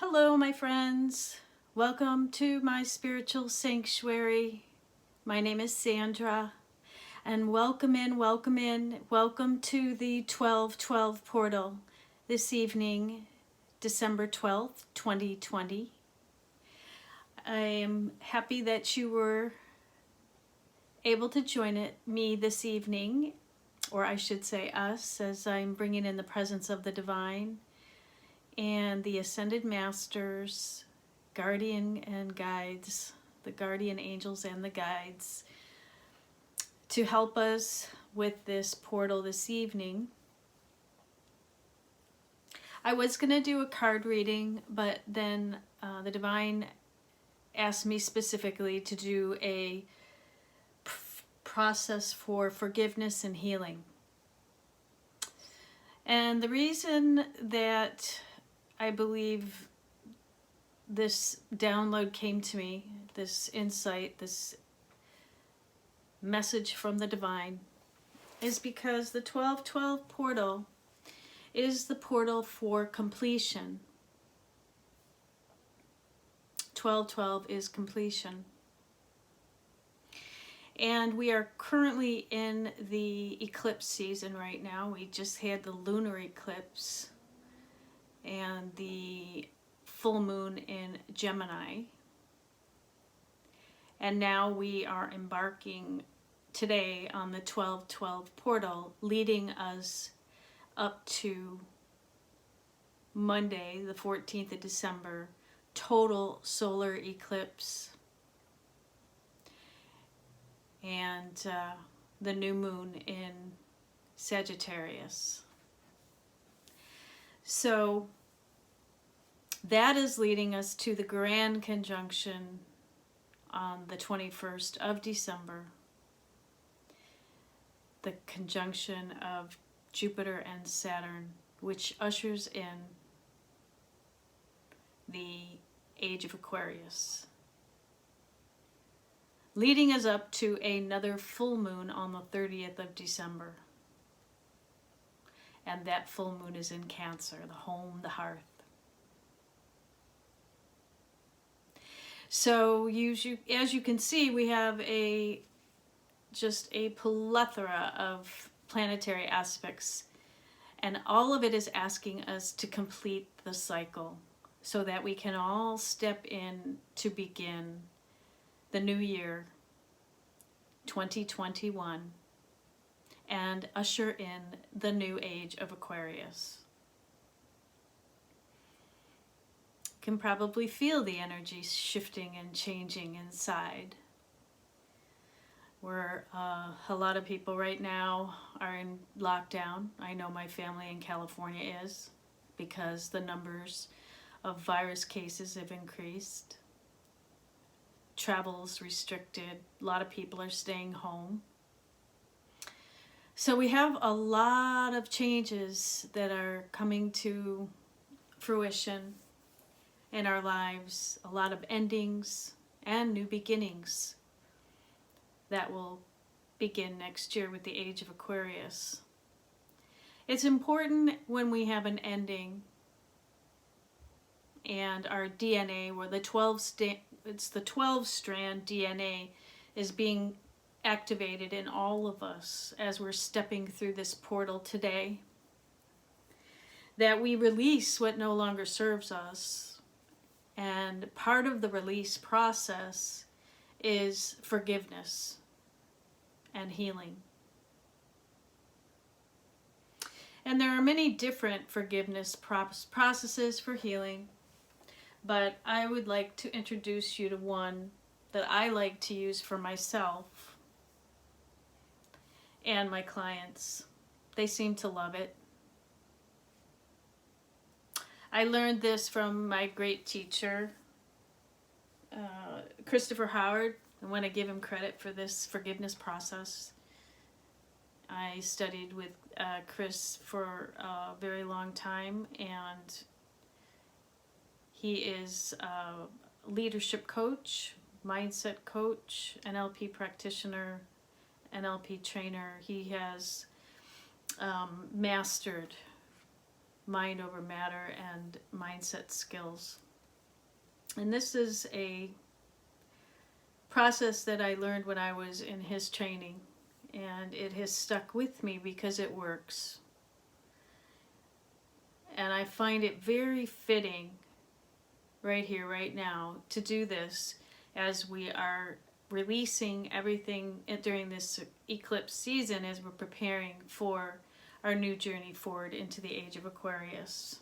Hello, my friends. Welcome to my spiritual sanctuary. My name is Sandra, and welcome in, welcome in. Welcome to the 1212 portal this evening, December 12th, 2020. I am happy that you were able to join me this evening, or I should say us, as I'm bringing in the presence of the divine and the ascended masters, guardian and guides, the guardian angels and the guides, to help us with this portal this evening. I was going to do a card reading, but then the divine asked me specifically to do a process for forgiveness and healing. And the reason that I believe this download came to me, this insight, this message from the divine, is because the 1212 portal is the portal for completion. 1212 is completion. And we are currently in the eclipse season right now. We just had the lunar eclipse and the full moon in Gemini. And now we are embarking today on the 1212 portal, leading us up to Monday, the 14th of December, total solar eclipse, and the new moon in Sagittarius. So that is leading us to the grand conjunction on the 21st of December, the conjunction of Jupiter and Saturn, which ushers in the age of Aquarius, leading us up to another full moon on the 30th of December. And that full moon is in Cancer, the home, the hearth. So as you can see, we have just a plethora of planetary aspects, and all of it is asking us to complete the cycle so that we can all step in to begin the new year, 2021, and usher in the new age of Aquarius. Can probably feel the energy shifting and changing inside. Where a lot of people right now are in lockdown. I know my family in California is, because the numbers of virus cases have increased. Travel's restricted. A lot of people are staying home. So we have a lot of changes that are coming to fruition in our lives, a lot of endings and new beginnings that will begin next year with the age of Aquarius. It's important when we have an ending and our DNA, where it's the 12-strand DNA is being activated in all of us as we're stepping through this portal today, that we release what no longer serves us. And part of the release process is forgiveness and healing. And there are many different forgiveness processes for healing, but I would like to introduce you to one that I like to use for myself and my clients. They seem to love it. I learned this from my great teacher, Christopher Howard. I want to give him credit for this forgiveness process. I studied with Chris for a very long time, and he is a leadership coach, mindset coach, NLP practitioner, NLP trainer. He has mastered mind over matter and mindset skills. And this is a process that I learned when I was in his training, and it has stuck with me because it works. And I find it very fitting right here, right now, to do this as we are releasing everything during this eclipse season as we're preparing for our new journey forward into the age of Aquarius.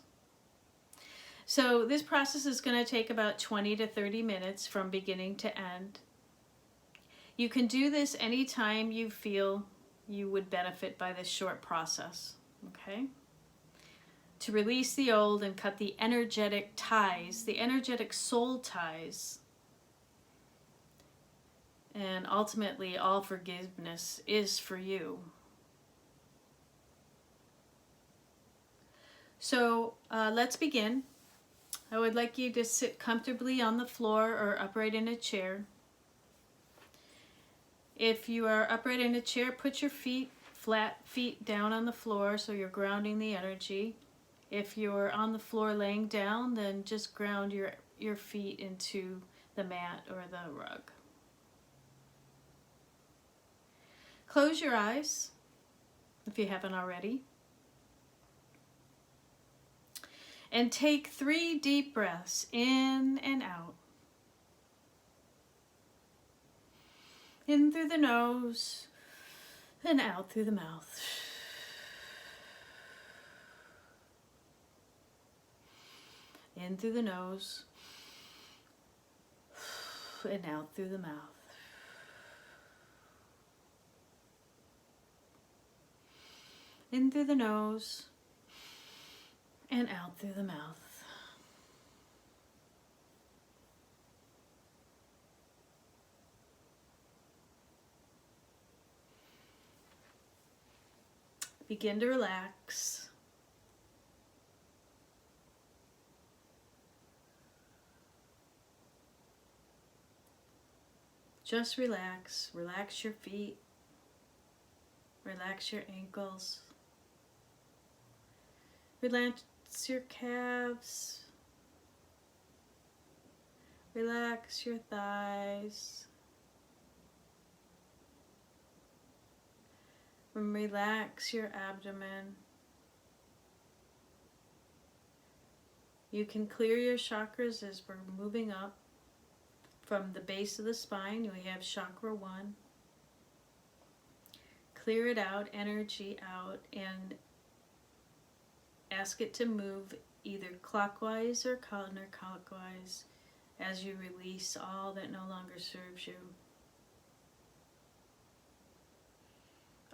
So this process is going to take about 20 to 30 minutes from beginning to end. You can do this anytime you feel you would benefit by this short process, okay? To release the old and cut the energetic ties, the energetic soul ties. And ultimately, all forgiveness is for you. So let's begin. I would like you to sit comfortably on the floor or upright in a chair. If you are upright in a chair, put your flat feet down on the floor so you're grounding the energy. If you're on the floor laying down, then just ground your feet into the mat or the rug. Close your eyes if you haven't already. And take 3 deep breaths in and out. In through the nose and out through the mouth. In through the nose and out through the mouth. In through the nose and out through the mouth. Begin to relax. Just relax. Relax your feet. Relax your ankles. Relax your calves. Relax your thighs. And relax your abdomen. You can clear your chakras as we're moving up. From the base of the spine, we have chakra 1. Clear it out, energy out, and ask it to move either clockwise or counterclockwise as you release all that no longer serves you.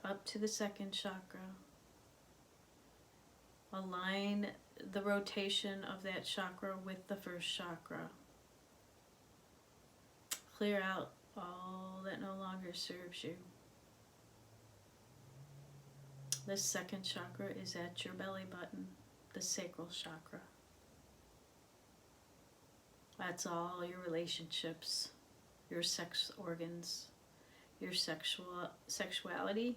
Up to the 2nd chakra. Align the rotation of that chakra with the 1st chakra. Clear out all that no longer serves you. The 2nd chakra is at your belly button, the sacral chakra. That's all your relationships, your sex organs, your sexuality,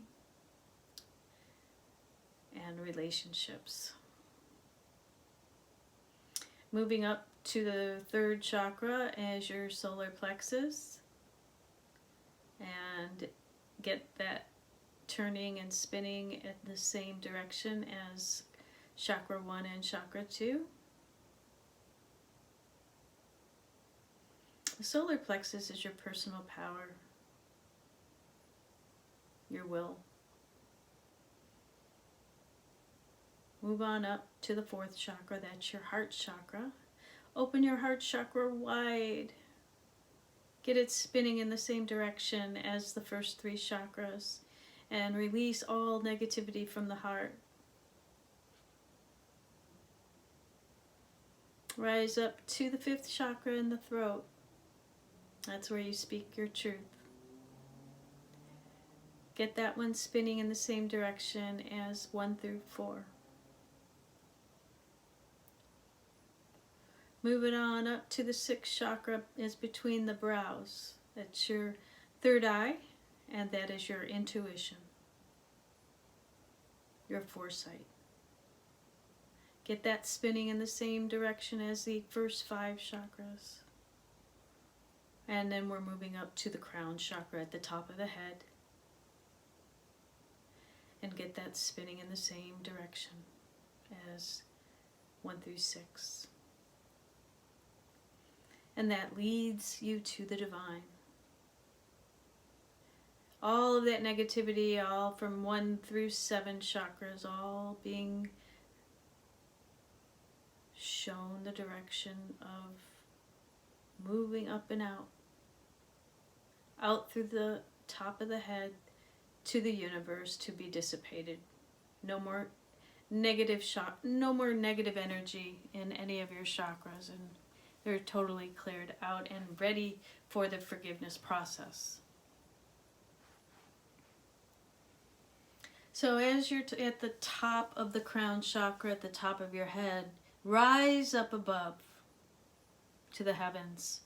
and relationships. Moving up to the 3rd chakra as your solar plexus, and get that turning and spinning at the same direction as chakra 1 and chakra 2. The solar plexus is your personal power, your will. Move on up to the 4th chakra, that's your heart chakra. Open your heart chakra wide. Get it spinning in the same direction as the first 3 chakras. And release all negativity from the heart. Rise up to the 5th chakra in the throat. That's where you speak your truth. Get that one spinning in the same direction as 1 through 4. Move it on up to the 6th chakra is between the brows. That's your 3rd eye, and that is your intuition, your foresight. Get that spinning in the same direction as the first 5 chakras. And then we're moving up to the crown chakra at the top of the head. And get that spinning in the same direction as 1 through 6. And that leads you to the divine. All of that negativity, all from 1 through 7 chakras, all being shown the direction of moving up and out through the top of the head to the universe to be dissipated. No more negative no more negative energy in any of your chakras, and they're totally cleared out and ready for the forgiveness process. So as you're at the top of the crown chakra, at the top of your head, rise up above to the heavens.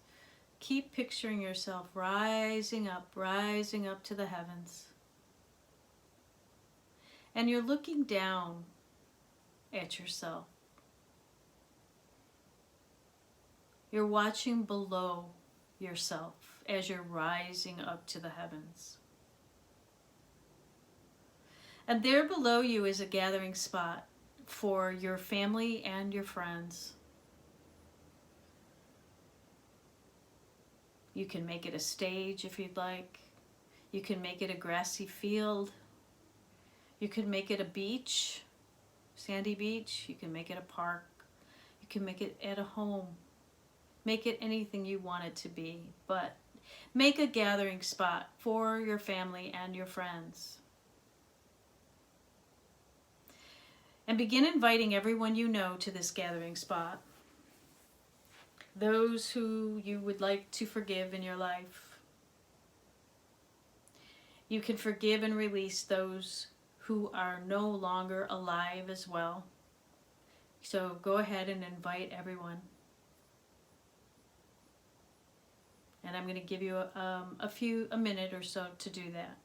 Keep picturing yourself rising up to the heavens. And you're looking down at yourself. You're watching below yourself as you're rising up to the heavens. And there below you is a gathering spot for your family and your friends. You can make it a stage if you'd like. You can make it a grassy field. You can make it a beach, sandy beach. You can make it a park. You can make it at a home. Make it anything you want it to be, but make a gathering spot for your family and your friends. And begin inviting everyone you know to this gathering spot. Those who you would like to forgive in your life. You can forgive and release those who are no longer alive as well. So go ahead and invite everyone. And I'm going to give you a minute or so to do that.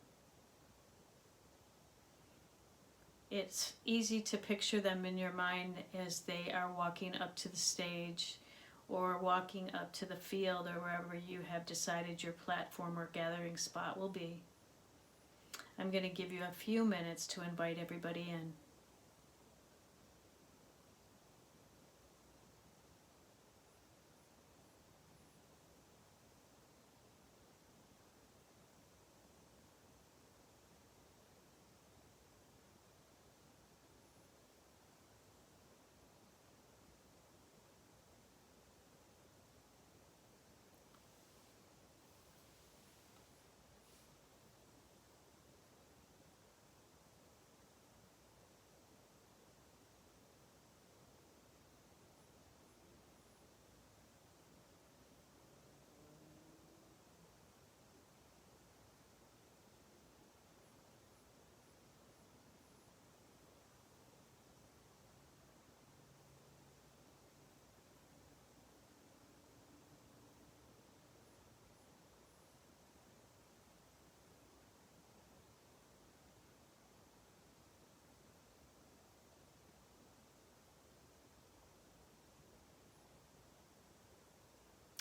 It's easy to picture them in your mind as they are walking up to the stage or walking up to the field or wherever you have decided your platform or gathering spot will be. I'm going to give you a few minutes to invite everybody in.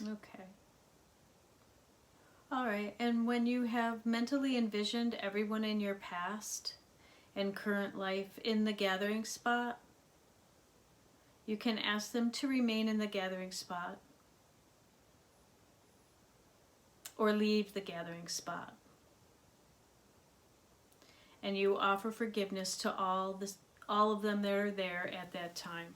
Okay. All right, and when you have mentally envisioned everyone in your past and current life in the gathering spot, you can ask them to remain in the gathering spot or leave the gathering spot. And you offer forgiveness to all of them that are there at that time.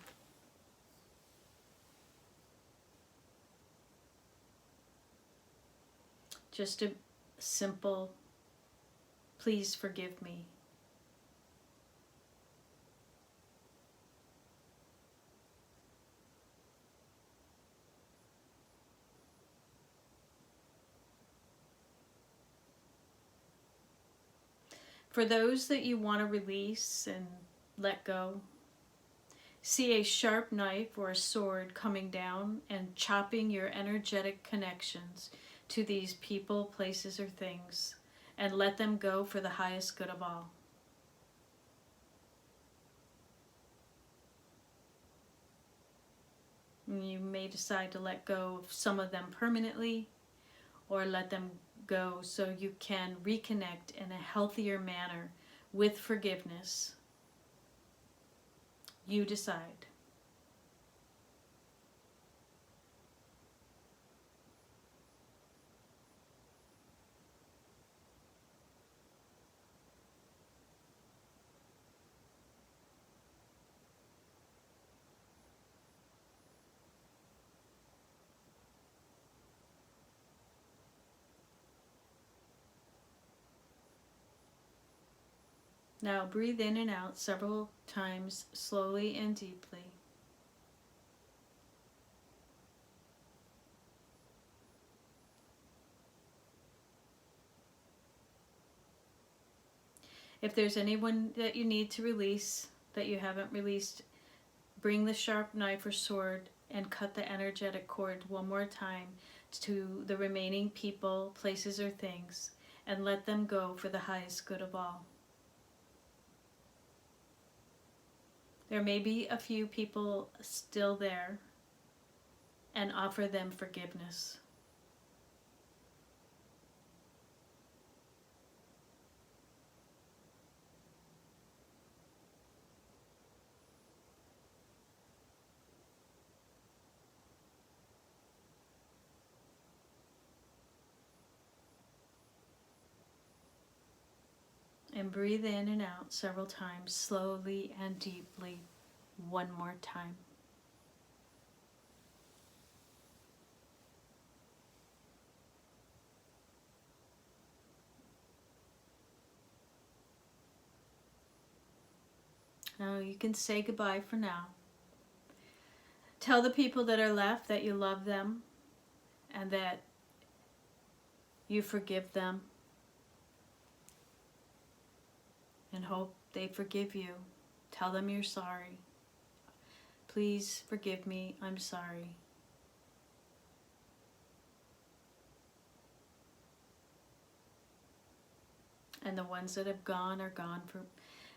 Just a simple, please forgive me. For those that you want to release and let go, see a sharp knife or a sword coming down and chopping your energetic connections to these people, places, or things, and let them go for the highest good of all. And you may decide to let go of some of them permanently, or let them go so you can reconnect in a healthier manner with forgiveness. You decide. Now breathe in and out several times, slowly and deeply. If there's anyone that you need to release that you haven't released, bring the sharp knife or sword and cut the energetic cord one more time to the remaining people, places, or things, and let them go for the highest good of all. There may be a few people still there, and offer them forgiveness. And breathe in and out several times, slowly and deeply, one more time. Now you can say goodbye for now. Tell the people that are left that you love them and that you forgive them, and hope they forgive you. Tell them you're sorry. Please forgive me, I'm sorry. And the ones that have gone are gone for,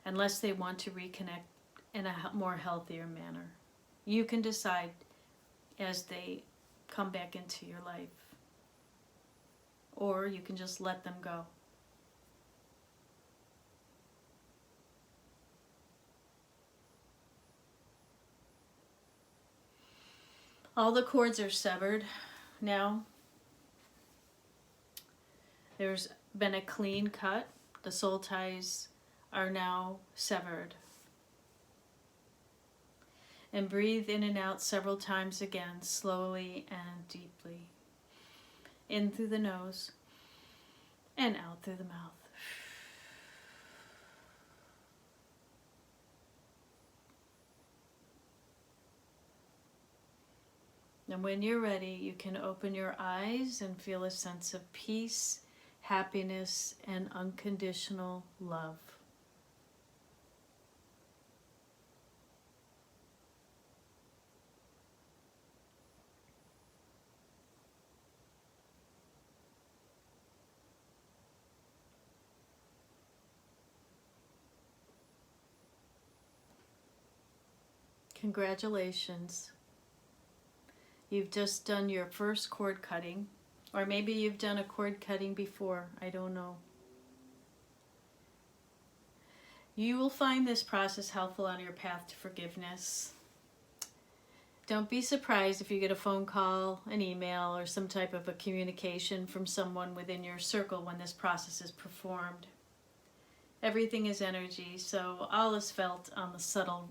unless they want to reconnect in a more healthier manner. You can decide as they come back into your life. Or you can just let them go. All the cords are severed now. There's been a clean cut. The soul ties are now severed. And breathe in and out several times again, slowly and deeply. In through the nose and out through the mouth. And when you're ready, you can open your eyes and feel a sense of peace, happiness, and unconditional love. Congratulations. You've just done your first cord cutting, or maybe you've done a cord cutting before, I don't know. You will find this process helpful on your path to forgiveness. Don't be surprised if you get a phone call, an email, or some type of a communication from someone within your circle when this process is performed. Everything is energy, so all is felt on the subtle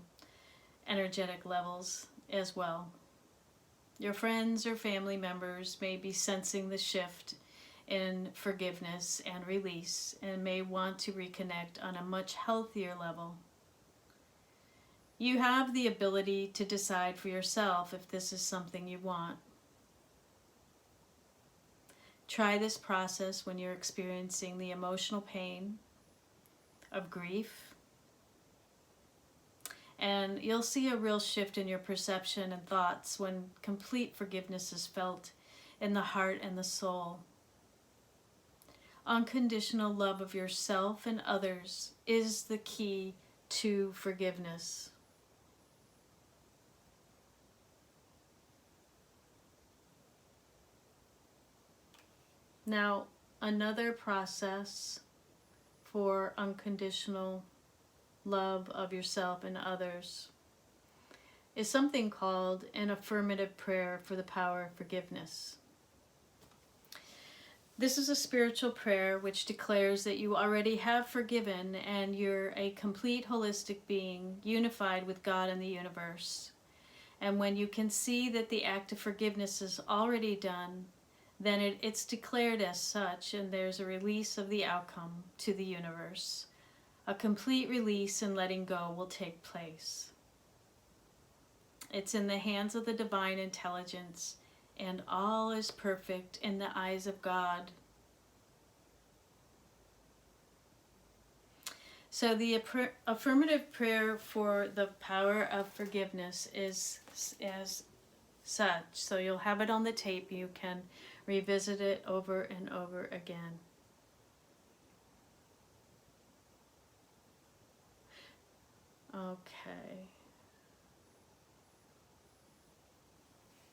energetic levels as well. Your friends or family members may be sensing the shift in forgiveness and release and may want to reconnect on a much healthier level. You have the ability to decide for yourself if this is something you want. Try this process when you're experiencing the emotional pain of grief, and you'll see a real shift in your perception and thoughts when complete forgiveness is felt in the heart and the soul. Unconditional love of yourself and others is the key to forgiveness. Now, another process for unconditional love of yourself and others is something called an affirmative prayer for the power of forgiveness. This is a spiritual prayer which declares that you already have forgiven and you're a complete holistic being unified with God and the universe. And when you can see that the act of forgiveness is already done, then it's declared as such, and there's a release of the outcome to the universe. A complete release and letting go will take place. It's in the hands of the divine intelligence, and all is perfect in the eyes of God. So the affirmative prayer for the power of forgiveness is as such. So you'll have it on the tape. You can revisit it over and over again. Okay.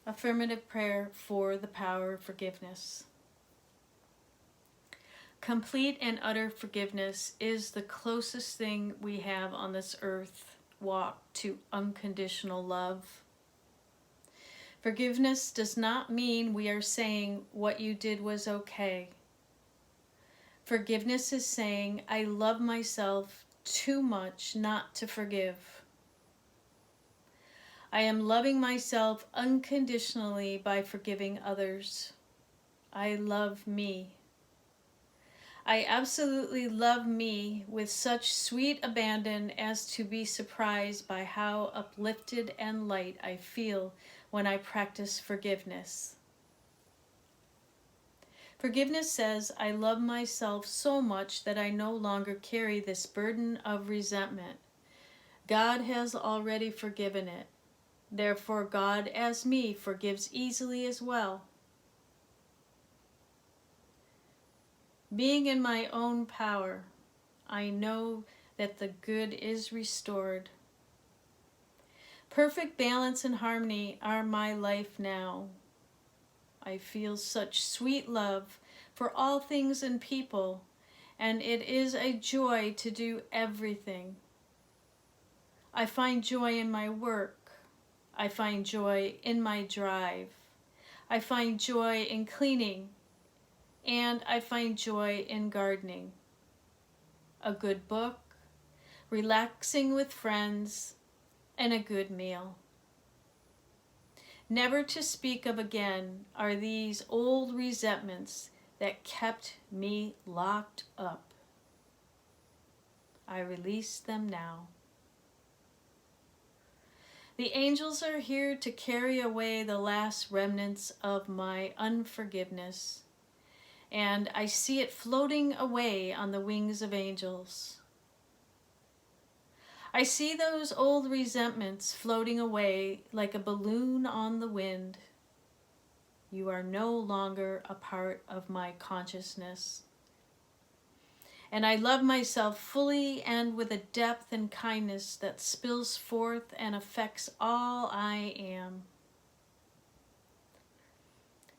Affirmative prayer for the power of forgiveness. Complete and utter forgiveness is the closest thing we have on this earth walk to unconditional love. Forgiveness does not mean we are saying what you did was okay. Forgiveness is saying, I love myself too much not to forgive. I am loving myself unconditionally by forgiving others. I love me. I absolutely love me with such sweet abandon as to be surprised by how uplifted and light I feel when I practice forgiveness. Forgiveness says, I love myself so much that I no longer carry this burden of resentment. God has already forgiven it. Therefore, God, as me, forgives easily as well. Being in my own power, I know that the good is restored. Perfect balance and harmony are my life now. I feel such sweet love for all things and people, and it is a joy to do everything. I find joy in my work. I find joy in my drive. I find joy in cleaning, and I find joy in gardening. A good book, relaxing with friends, and a good meal. Never to speak of again are these old resentments that kept me locked up. I release them now. The angels are here to carry away the last remnants of my unforgiveness, and I see it floating away on the wings of angels. I see those old resentments floating away like a balloon on the wind. You are no longer a part of my consciousness. And I love myself fully and with a depth and kindness that spills forth and affects all I am.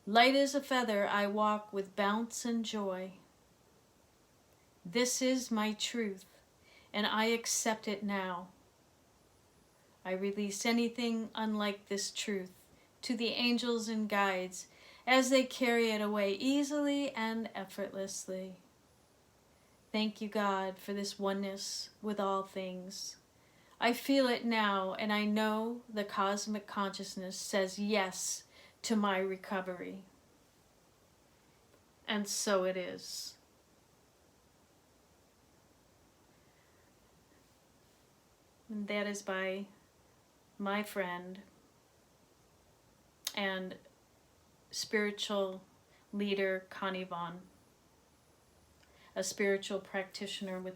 Light as a feather, I walk with bounce and joy. This is my truth, and I accept it now. I release anything unlike this truth to the angels and guides as they carry it away easily and effortlessly. Thank you, God, for this oneness with all things. I feel it now, and I know the cosmic consciousness says yes to my recovery. And so it is. And that is by my friend and spiritual leader Connie Vaughn, a spiritual practitioner with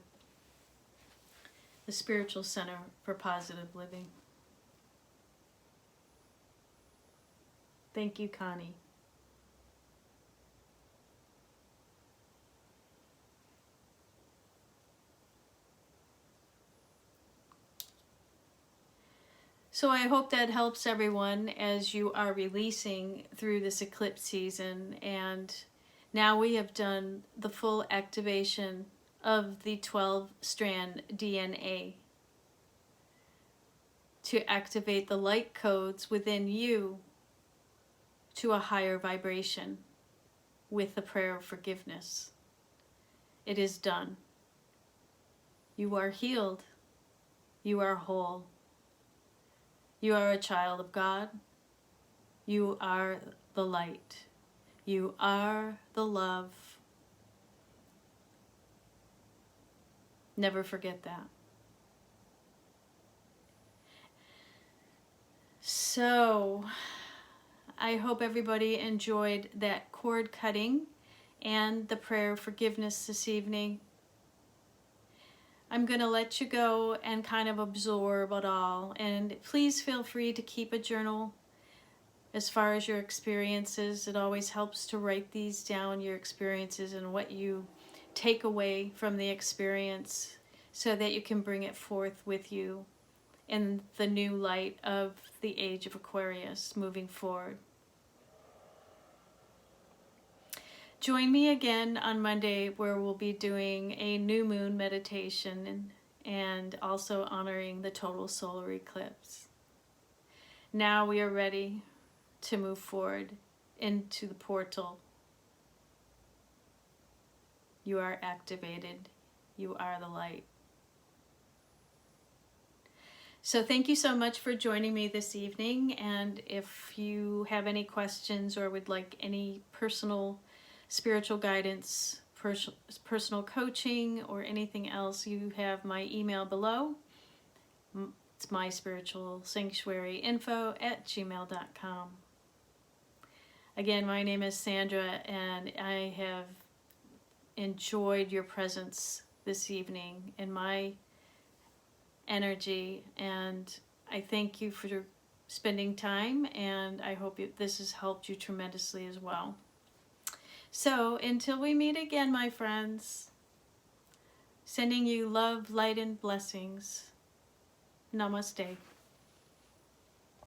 the Spiritual Center for Positive Living. Thank you, Connie. So I hope that helps everyone as you are releasing through this eclipse season and Now we have done the full activation of the 12-strand DNA to activate the light codes within you to a higher vibration with the prayer of forgiveness. It is done. You are healed. You are whole. You are a child of God. You are the light. You are the love. Never forget that. So, I hope everybody enjoyed that cord cutting and the prayer of forgiveness this evening. I'm going to let you go and kind of absorb it all. And please feel free to keep a journal as far as your experiences. It always helps to write these down, your experiences and what you take away from the experience, so that you can bring it forth with you in the new light of the age of Aquarius moving forward. Join me again on Monday, where we'll be doing a new moon meditation and also honoring the total solar eclipse. Now we are ready to move forward into the portal. You are activated. You are the light. So thank you so much for joining me this evening. And if you have any questions or would like any personal spiritual guidance, personal coaching, or anything else, you have my email below. It's myspiritualsanctuaryinfo@gmail.com. Again, my name is Sandra, and I have enjoyed your presence this evening in my energy, and I thank you for spending time, and I hope this has helped you tremendously as well. So until we meet again, my friends, sending you love, light, and blessings. Namaste.